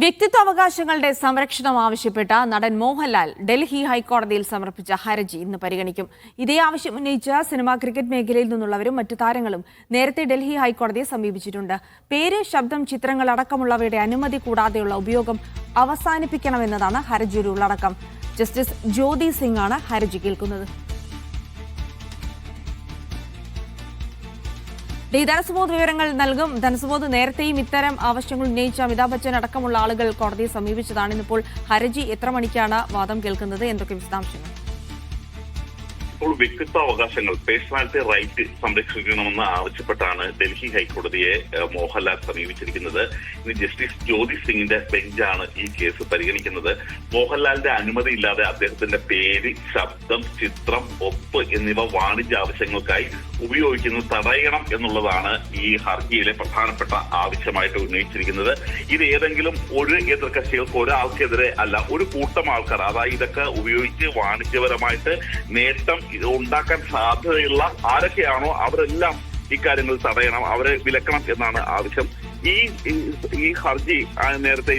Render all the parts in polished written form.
വ്യക്തിത്വാവകാശങ്ങളുടെ സംരക്ഷണം ആവശ്യപ്പെട്ട നടൻ മോഹൻലാൽ ഡൽഹി ഹൈക്കോടതിയിൽ സമർപ്പിച്ച ഹർജി ഇന്ന് പരിഗണിക്കും. ഇതേ ആവശ്യം ഉന്നയിച്ച സിനിമ, ക്രിക്കറ്റ് മേഖലയിൽ നിന്നുള്ളവരും മറ്റു താരങ്ങളും നേരത്തെ ഡൽഹി ഹൈക്കോടതിയെ സമീപിച്ചിട്ടുണ്ട്. പേര്, ശബ്ദം, ചിത്രങ്ങൾ അടക്കമുള്ളവയുടെ അനുമതി കൂടാതെയുള്ള ഉപയോഗം അവസാനിപ്പിക്കണമെന്നതാണ് ഹർജിയുടെ ഉള്ളടക്കം. ജസ്റ്റിസ് ജ്യോതി സിംഗ് ആണ് ഹർജി കേൾക്കുന്നത്. ധനസുബോധ് വിവരങ്ങൾ നൽകും. ധനസുബോധ്, നേരത്തെയും ഇത്തരം ആവശ്യങ്ങൾ ഉന്നയിച്ച അമിതാഭ് ബച്ചൻ അടക്കമുള്ള ആളുകൾ കോടതിയെ സമീപിച്ചതാണ്. ഇന്നിപ്പോൾ ഹർജി എത്ര മണിക്കാണ് വാദം കേൾക്കുന്നത്? എന്തൊക്കെ വിശദാംശങ്ങൾ? ഇപ്പോൾ വ്യക്തിത്വാവകാശങ്ങൾ, പേഴ്സണാലിറ്റി റൈറ്റ് സംരക്ഷിക്കണമെന്ന് ആവശ്യപ്പെട്ടാണ് ഡൽഹി ഹൈക്കോടതിയെ മോഹൻലാൽ സമീപിച്ചിരിക്കുന്നത്. ഇനി ജസ്റ്റിസ് ജ്യോതി സിംഗിന്റെ ബെഞ്ചാണ് ഈ കേസ് പരിഗണിക്കുന്നത്. മോഹൻലാലിന്റെ അനുമതിയില്ലാതെ അദ്ദേഹത്തിന്റെ പേര്, ശബ്ദം, ചിത്രം, ഒപ്പ് എന്നിവ വാണിജ്യ ആവശ്യങ്ങൾക്കായി ഉപയോഗിക്കുന്നത് തടയണം എന്നുള്ളതാണ് ഈ ഹർജിയിലെ പ്രധാനപ്പെട്ട ആവശ്യമായിട്ട് ഉന്നയിച്ചിരിക്കുന്നത്. ഇത് ഏതെങ്കിലും ഒരു എതിർകക്ഷികൾക്ക്, ഒരാൾക്കെതിരെ അല്ല, ഒരു കൂട്ടം ആൾക്കാർ, അതായത് ഇതൊക്കെ ഉപയോഗിച്ച് വാണിജ്യപരമായിട്ട് നേട്ടം ഉണ്ടാക്കാൻ സാധ്യതയുള്ള ആരൊക്കെയാണോ അവരെല്ലാം ഇക്കാര്യങ്ങൾ തടയണം, അവരെ വിലക്കണം എന്നാണ് ആവശ്യം. ഈ ഹർജി നേരത്തെ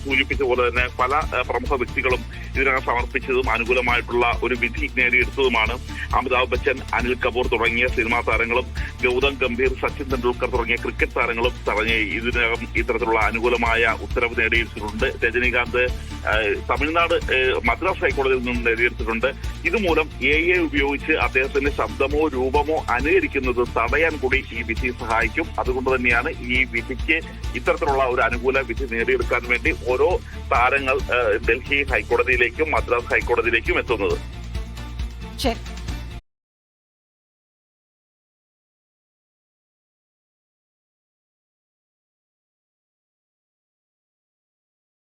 സൂചിപ്പിച്ച പോലെ തന്നെ പല പ്രമുഖ വ്യക്തികളും ഇതിനകം സമർപ്പിച്ചതും അനുകൂലമായിട്ടുള്ള ഒരു വിധി നേടിയെടുത്തതുമാണ്. അമിതാഭ് ബച്ചൻ, അനിൽ കപൂർ തുടങ്ങിയ സിനിമാ താരങ്ങളും, ഗൗതം ഗംഭീർ, സച്ചിൻ തെണ്ടുൽക്കർ തുടങ്ങിയ ക്രിക്കറ്റ് താരങ്ങളും ഇതിനകം ഇത്തരത്തിലുള്ള അനുകൂലമായ ഉത്തരവ് നേടിയെടുത്തിട്ടുണ്ട്. രജനീകാന്ത് തമിഴ്നാട് മദ്രാസ് ഹൈക്കോടതിയിൽ നിന്നും നേടിയെടുത്തിട്ടുണ്ട്. ഇതുമൂലം AI ഉപയോഗിച്ച് അദ്ദേഹത്തിന്റെ ശബ്ദമോ രൂപമോ അനുകരിക്കുന്നത് തടയാൻ കൂടി ഈ വിധി സഹായിക്കും. അതുകൊണ്ട് തന്നെയാണ് ഈ വിധിക്ക് ഇത്തരത്തിലുള്ള ഒരു അനുകൂല വിധി നേടിയെടുക്കാൻ വേണ്ടി ഓരോ താരങ്ങൾ ഡൽഹി ഹൈക്കോടതിയിലേക്കും മദ്രാസ് ഹൈക്കോടതിയിലേക്കും എത്തുന്നത്. ശരി.